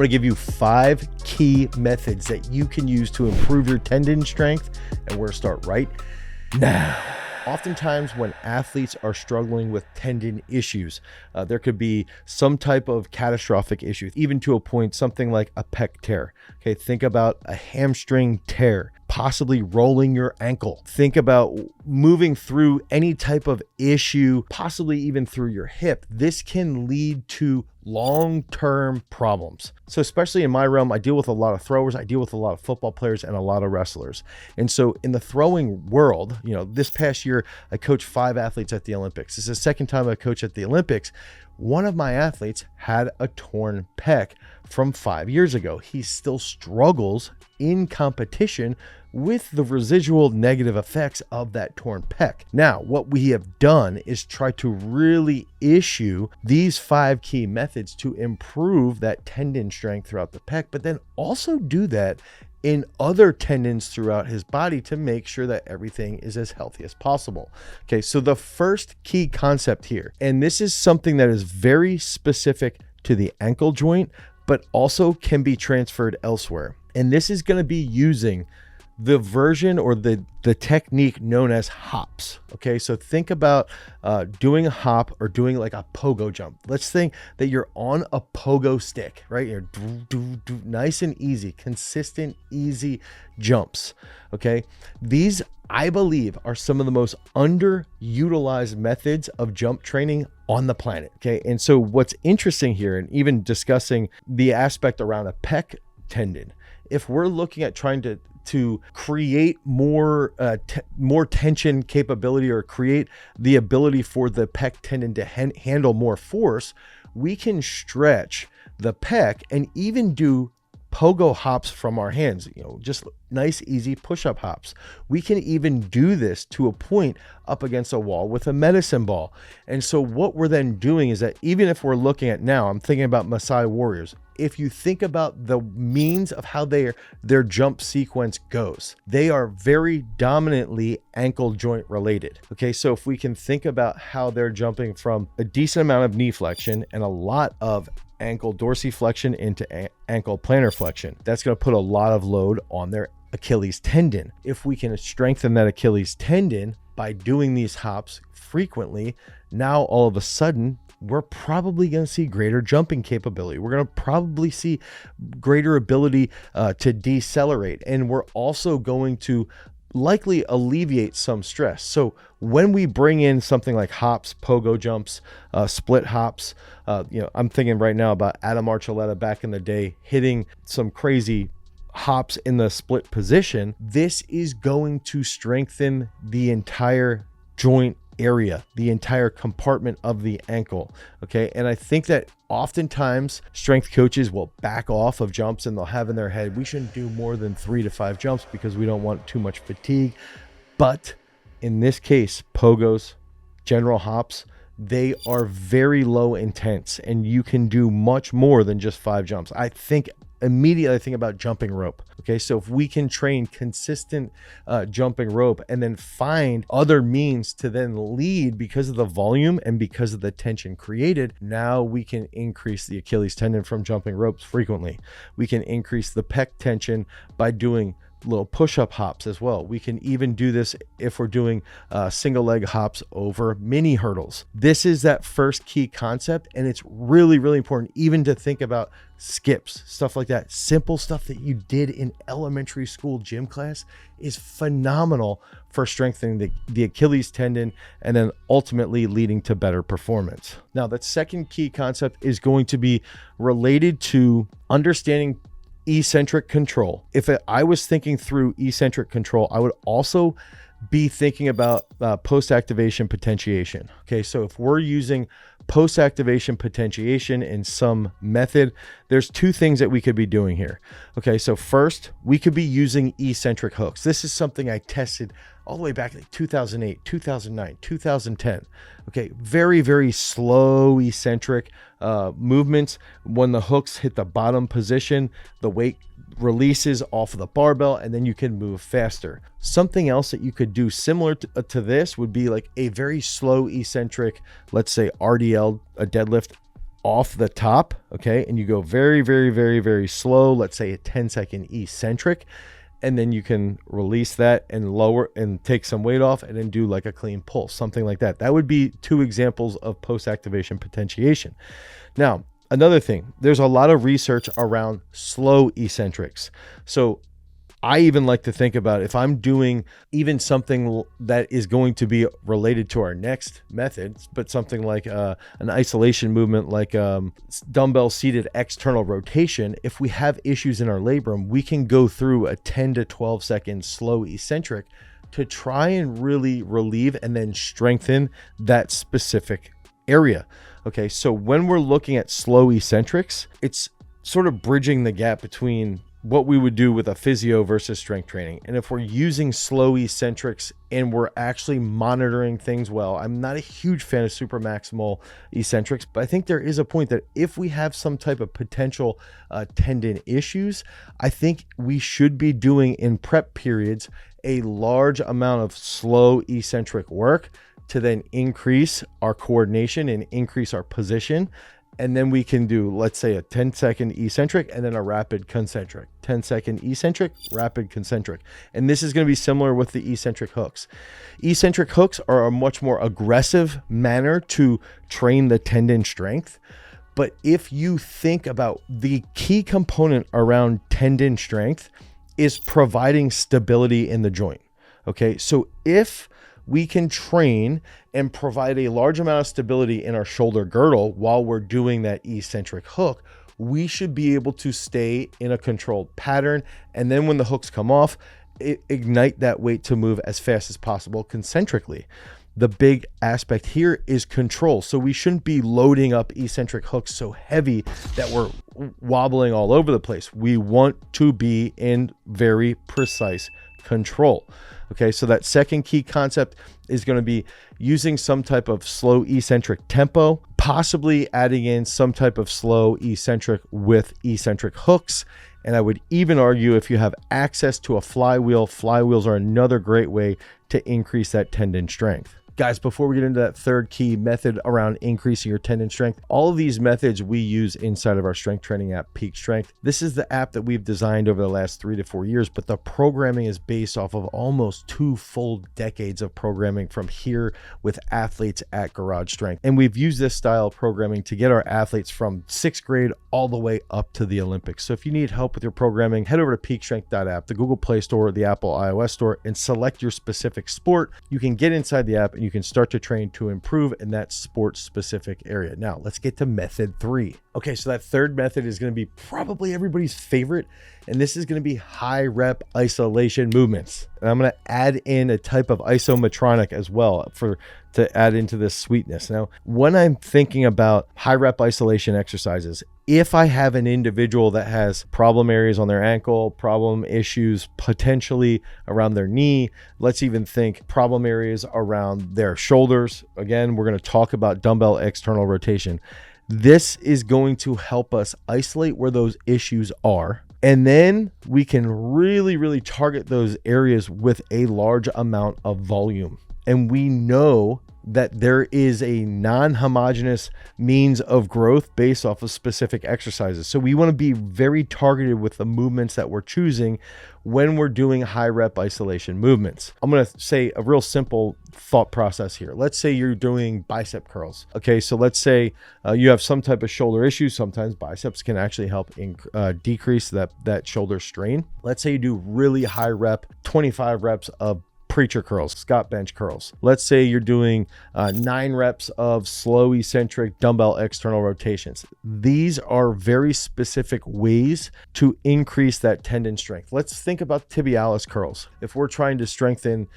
going to give you 5 key methods that you can use to improve your tendon strength, and we're going to start right now. Oftentimes when athletes are struggling with tendon issues, there could be some type of catastrophic issue, even to a point, something like a pec tear. Okay, think about a hamstring tear, possibly rolling your ankle. Think about moving through any type of issue, possibly even through your hip. This can lead to long-term problems. So especially in my realm, I deal with a lot of throwers, I deal with a lot of football players and a lot of wrestlers. And so in the throwing world, this past year, I coached 5 athletes at the Olympics. This is the second time I coached at the Olympics. One of my athletes had a torn pec from 5 years ago. He still struggles in competition with the residual negative effects of that torn pec. Now, what we have done is try to really issue these 5 key methods to improve that tendon strength throughout the pec, but then also do that in other tendons throughout his body to make sure that everything is as healthy as possible. Okay, so the first key concept here, and this is something that is very specific to the ankle joint, but also can be transferred elsewhere. And this is going to be using the version or the technique known as hops. Okay, so think about doing a hop or doing like a pogo jump. Let's think that you're on a pogo stick, right? You're nice and easy, consistent, easy jumps. Okay, these, I believe, are some of the most underutilized methods of jump training on the planet. Okay, and so what's interesting here, and even discussing the aspect around a pec tendon, if we're looking at trying to create more tension capability or create the ability for the pec tendon to handle more force, we can stretch the pec and even do pogo hops from our hands, just nice, easy push-up hops. We can even do this to a point up against a wall with a medicine ball. And so what we're then doing is that even if we're looking at now, I'm thinking about Maasai warriors. If you think about the means of how their jump sequence goes, they are very dominantly ankle joint related. Okay, so if we can think about how they're jumping from a decent amount of knee flexion and a lot of ankle dorsiflexion into ankle plantar flexion, that's going to put a lot of load on their Achilles tendon. If we can strengthen that Achilles tendon by doing these hops frequently, now all of a sudden we're probably going to see greater jumping capability. We're going to probably see greater ability to decelerate, and we're also going to likely alleviate some stress. So when we bring in something like hops, pogo jumps, split hops, I'm thinking right now about Adam Archuleta back in the day hitting some crazy hops in the split position. This is going to strengthen the entire joint area, the entire compartment of the ankle. Okay, and I think that oftentimes strength coaches will back off of jumps and they'll have in their head, we shouldn't do more than 3 to 5 jumps because we don't want too much fatigue. But in this case, pogos, general hops, they are very low intense and you can do much more than just 5 jumps. Immediately I think about jumping rope. Okay, so if we can train consistent jumping rope and then find other means to then lead because of the volume and because of the tension created, now we can increase the Achilles tendon from jumping ropes frequently. We can increase the pec tension by doing little push-up hops as well. We can even do this if we're doing single leg hops over mini hurdles. This is that first key concept, and it's really, really important even to think about skips, stuff like that. Simple stuff that you did in elementary school gym class is phenomenal for strengthening the Achilles tendon and then ultimately leading to better performance. Now, that second key concept is going to be related to understanding eccentric control. If I was thinking through eccentric control, I would also be thinking about post-activation potentiation. Okay, so if we're using post-activation potentiation in some method, there's 2 things that we could be doing here. Okay, so first, we could be using eccentric hooks. This is something I tested all the way back in 2008, 2009, 2010. Okay, very, very slow eccentric movements. When the hooks hit the bottom position, the weight releases off of the barbell and then you can move faster. Something else that you could do similar to this would be like a very slow eccentric, let's say RDL, a deadlift off the top, okay, and you go very, very, very, very slow, let's say a 10-second eccentric, and then you can release that and lower and take some weight off and then do like a clean pull, something like that. That would be 2 examples of post-activation potentiation. Now, another thing, there's a lot of research around slow eccentrics. So I even like to think about if I'm doing even something that is going to be related to our next method, but something like an isolation movement, like dumbbell seated external rotation. If we have issues in our labrum, we can go through a 10 to 12 second slow eccentric to try and really relieve and then strengthen that specific area. Okay, so when we're looking at slow eccentrics, it's sort of bridging the gap between what we would do with a physio versus strength training. And if we're using slow eccentrics and we're actually monitoring things well, I'm not a huge fan of super maximal eccentrics, but I think there is a point that if we have some type of potential tendon issues, I think we should be doing in prep periods a large amount of slow eccentric work to then increase our coordination and increase our position. And then we can do, let's say, a 10-second eccentric and then a rapid concentric. 10-second eccentric, rapid concentric. And this is going to be similar with the eccentric hooks. Eccentric hooks are a much more aggressive manner to train the tendon strength. But if you think about the key component around tendon strength is providing stability in the joint. Okay, so if we can train and provide a large amount of stability in our shoulder girdle while we're doing that eccentric hook, we should be able to stay in a controlled pattern. And then when the hooks come off, ignite that weight to move as fast as possible concentrically. The big aspect here is control. So we shouldn't be loading up eccentric hooks so heavy that we're wobbling all over the place. We want to be in very precise control. Okay, so that second key concept is going to be using some type of slow eccentric tempo, possibly adding in some type of slow eccentric with eccentric hooks. And I would even argue if you have access to a flywheel, flywheels are another great way to increase that tendon strength. Guys, before we get into that third key method around increasing your tendon strength, all of these methods we use inside of our strength training app, Peak Strength. This is the app that we've designed over the last 3 to 4 years, but the programming is based off of almost 2 full decades of programming from here with athletes at Garage Strength. And we've used this style of programming to get our athletes from 6th grade all the way up to the Olympics. So if you need help with your programming, head over to peakstrength.app, the Google Play Store, the Apple iOS Store, and select your specific sport. You can get inside the app and you can start to train to improve in that sport specific area. Now let's get to method 3. Okay, so that third method is going to be probably everybody's favorite, and this is going to be high rep isolation movements. And I'm going to add in a type of isometronic as well to add into this sweetness. Now, when I'm thinking about high rep isolation exercises, if I have an individual that has problem areas on their ankle, problem issues potentially around their knee, let's even think problem areas around their shoulders. Again, we're going to talk about dumbbell external rotation. This is going to help us isolate where those issues are. And then we can really, really target those areas with a large amount of volume. And we know that there is a non-homogeneous means of growth based off of specific exercises. So we want to be very targeted with the movements that we're choosing when we're doing high rep isolation movements. I'm going to say a real simple thought process here. Let's say you're doing bicep curls. Okay, so let's say you have some type of shoulder issue. Sometimes biceps can actually help decrease that shoulder strain. Let's say you do really high rep, 25 reps of preacher curls, Scott bench curls. Let's say you're doing 9 reps of slow eccentric dumbbell external rotations. These are very specific ways to increase that tendon strength. Let's think about tibialis curls. If we're trying to strengthen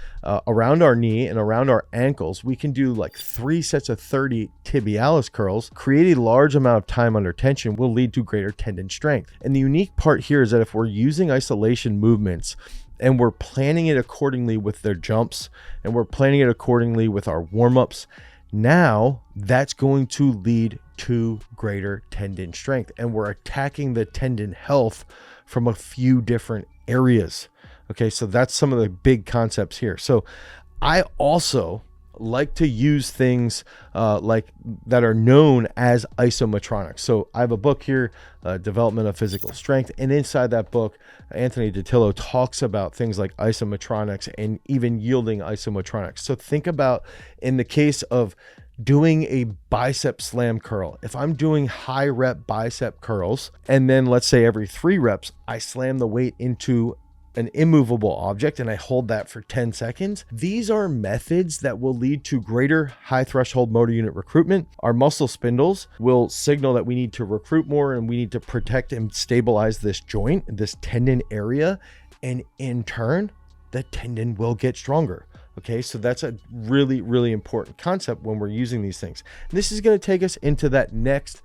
around our knee and around our ankles, we can do like 3 sets of 30 tibialis curls. Create a large amount of time under tension will lead to greater tendon strength. And the unique part here is that if we're using isolation movements and we're planning it accordingly with their jumps, and we're planning it accordingly with our warm-ups, now that's going to lead to greater tendon strength. And we're attacking the tendon health from a few different areas. Okay, so that's some of the big concepts here. So I also like to use things like that are known as isometronics. So I have a book here, Development of Physical Strength, and inside that book, Anthony DiTillo talks about things like isometronics and even yielding isometronics. So think about, in the case of doing a bicep slam curl, if I'm doing high rep bicep curls, and then let's say every 3 reps, I slam the weight into an immovable object and I hold that for 10 seconds. These are methods that will lead to greater high threshold motor unit recruitment. Our muscle spindles will signal that we need to recruit more and we need to protect and stabilize this joint, this tendon area. And in turn, the tendon will get stronger. Okay, so that's a really, really important concept when we're using these things. And this is going to take us into that next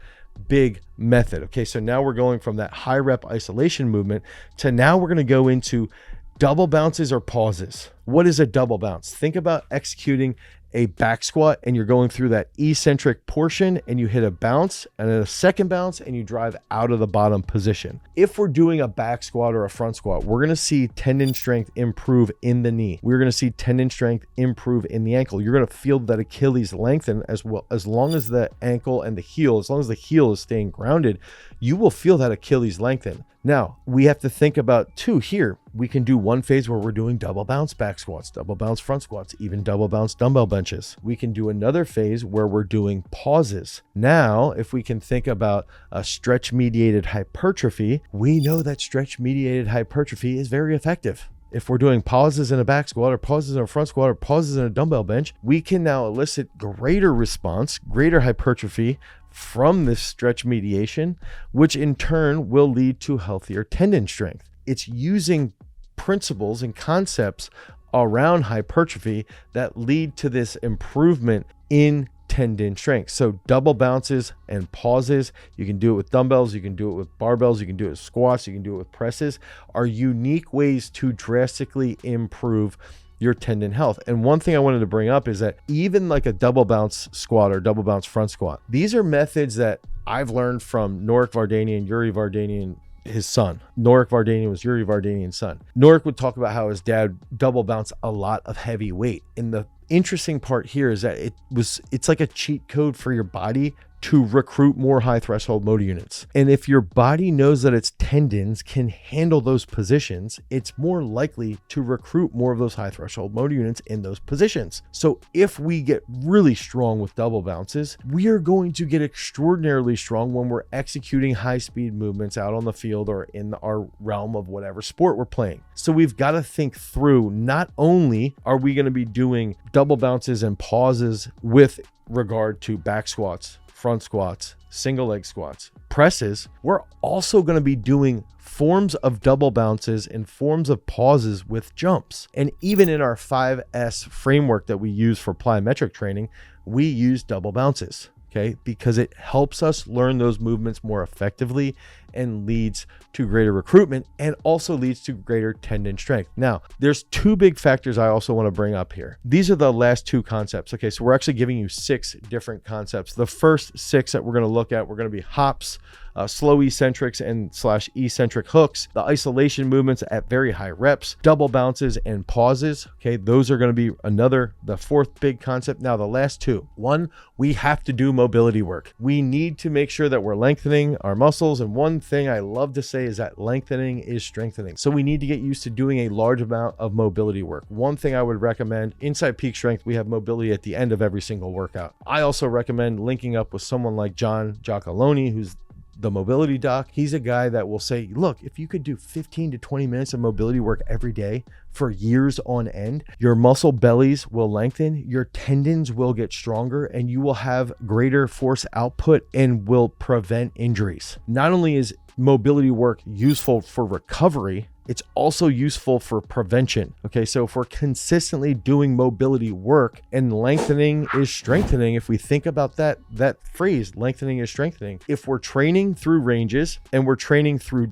big method. Okay, so now we're going from that high rep isolation movement to now we're going to go into double bounces or pauses. What is a double bounce? Think about executing a back squat and you're going through that eccentric portion and you hit a bounce and then a second bounce and you drive out of the bottom position. If we're doing a back squat or a front squat, we're going to see tendon strength improve in the knee. We're going to see tendon strength improve in the ankle. You're going to feel that Achilles lengthen as well. As long as the ankle and the heel, as long as the heel is staying grounded, you will feel that Achilles lengthen. Now, we have to think about too here. We can do one phase where we're doing double bounce back squats, double bounce front squats, even double bounce dumbbell benches. We can do another phase where we're doing pauses. Now, if we can think about a stretch mediated hypertrophy, we know that stretch mediated hypertrophy is very effective. If we're doing pauses in a back squat or pauses in a front squat or pauses in a dumbbell bench, we can now elicit greater response, greater hypertrophy from this stretch mediation, which in turn will lead to healthier tendon strength. It's using principles and concepts around hypertrophy that lead to this improvement in tendon strength. So double bounces and pauses, you can do it with dumbbells, you can do it with barbells, you can do it with squats, you can do it with presses, are unique ways to drastically improve your tendon health. And one thing I wanted to bring up is that even like a double bounce squat or double bounce front squat, these are methods that I've learned from Norik Vardanian, Yuri Vardanian, his son. Norik Vardanian was Yuri Vardanian's son. Norik would talk about how his dad double bounced a lot of heavy weight. And the interesting part here is that it's like a cheat code for your body to recruit more high threshold motor units. And if your body knows that its tendons can handle those positions, it's more likely to recruit more of those high threshold motor units in those positions. So if we get really strong with double bounces, we are going to get extraordinarily strong when we're executing high speed movements out on the field or in our realm of whatever sport we're playing. So we've got to think through, not only are we going to be doing double bounces and pauses with regard to back squats, front squats, single leg squats, presses, we're also going to be doing forms of double bounces and forms of pauses with jumps. And even in our 5S framework that we use for plyometric training, we use double bounces, okay? Because it helps us learn those movements more effectively and leads to greater recruitment and also leads to greater tendon strength. Now, there's 2 big factors I also want to bring up here. These are the last 2 concepts. Okay, so we're actually giving you 6 different concepts. The first 6 that we're going to look at, we're going to be hops, slow eccentrics and / eccentric hooks, the isolation movements at very high reps, double bounces and pauses. Okay, those are going to be the 4th big concept. Now, the last 2. 1, we have to do mobility work. We need to make sure that we're lengthening our muscles. And one thing I love to say is that lengthening is strengthening. So we need to get used to doing a large amount of mobility work. One thing I would recommend, inside Peak Strength, we have mobility at the end of every single workout. I also recommend linking up with someone like John Giacalone, who's the mobility doc. He's a guy that will say, look, if you could do 15 to 20 minutes of mobility work every day for years on end, your muscle bellies will lengthen, your tendons will get stronger, and you will have greater force output and will prevent injuries. Not only is mobility work useful for recovery, it's also useful for prevention. Okay, so if we're consistently doing mobility work and lengthening is strengthening, if we think about that phrase, lengthening is strengthening, if we're training through ranges and we're training through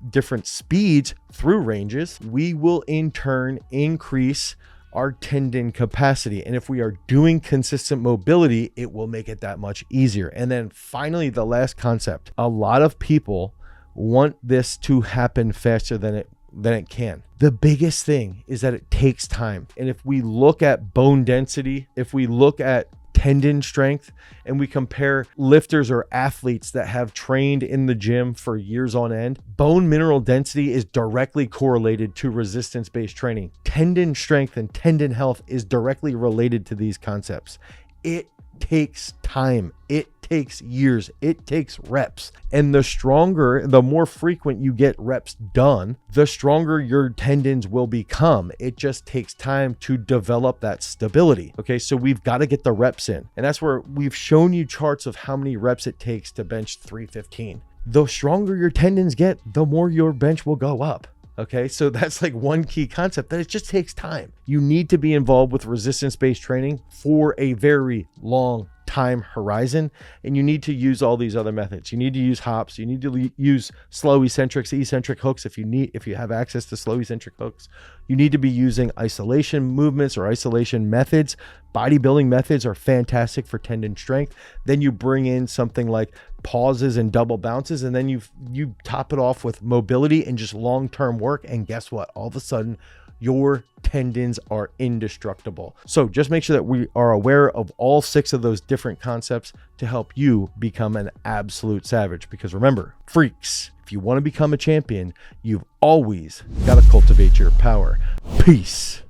different speeds through ranges, we will in turn increase our tendon capacity. And if we are doing consistent mobility, it will make it that much easier. And then finally, the last concept, a lot of people want this to happen faster than than it can. The biggest thing is that it takes time. And if we look at bone density, if we look at tendon strength, and we compare lifters or athletes that have trained in the gym for years on end, bone mineral density is directly correlated to resistance-based training. Tendon strength and tendon health is directly related to these concepts. It takes time. It takes years. It takes reps. And the more frequent you get reps done, the stronger your tendons will become. It just takes time to develop that stability. Okay, so we've got to get the reps in. And that's where we've shown you charts of how many reps it takes to bench 315. The stronger your tendons get, the more your bench will go up. Okay, so that's like one key concept, that it just takes time. You need to be involved with resistance-based training for a very long time horizon, and you need to use all these other methods. You need to use hops. You need to use slow eccentrics, eccentric hooks if you have access to slow eccentric hooks. You need to be using isolation movements or isolation methods. Bodybuilding methods are fantastic for tendon strength. Then you bring in something like pauses and double bounces, and then you top it off with mobility and just long-term work. And guess what? All of a sudden, your tendons are indestructible. So just make sure that we are aware of all 6 of those different concepts to help you become an absolute savage. Because remember, freaks, if you want to become a champion, you've always got to cultivate your power. Peace.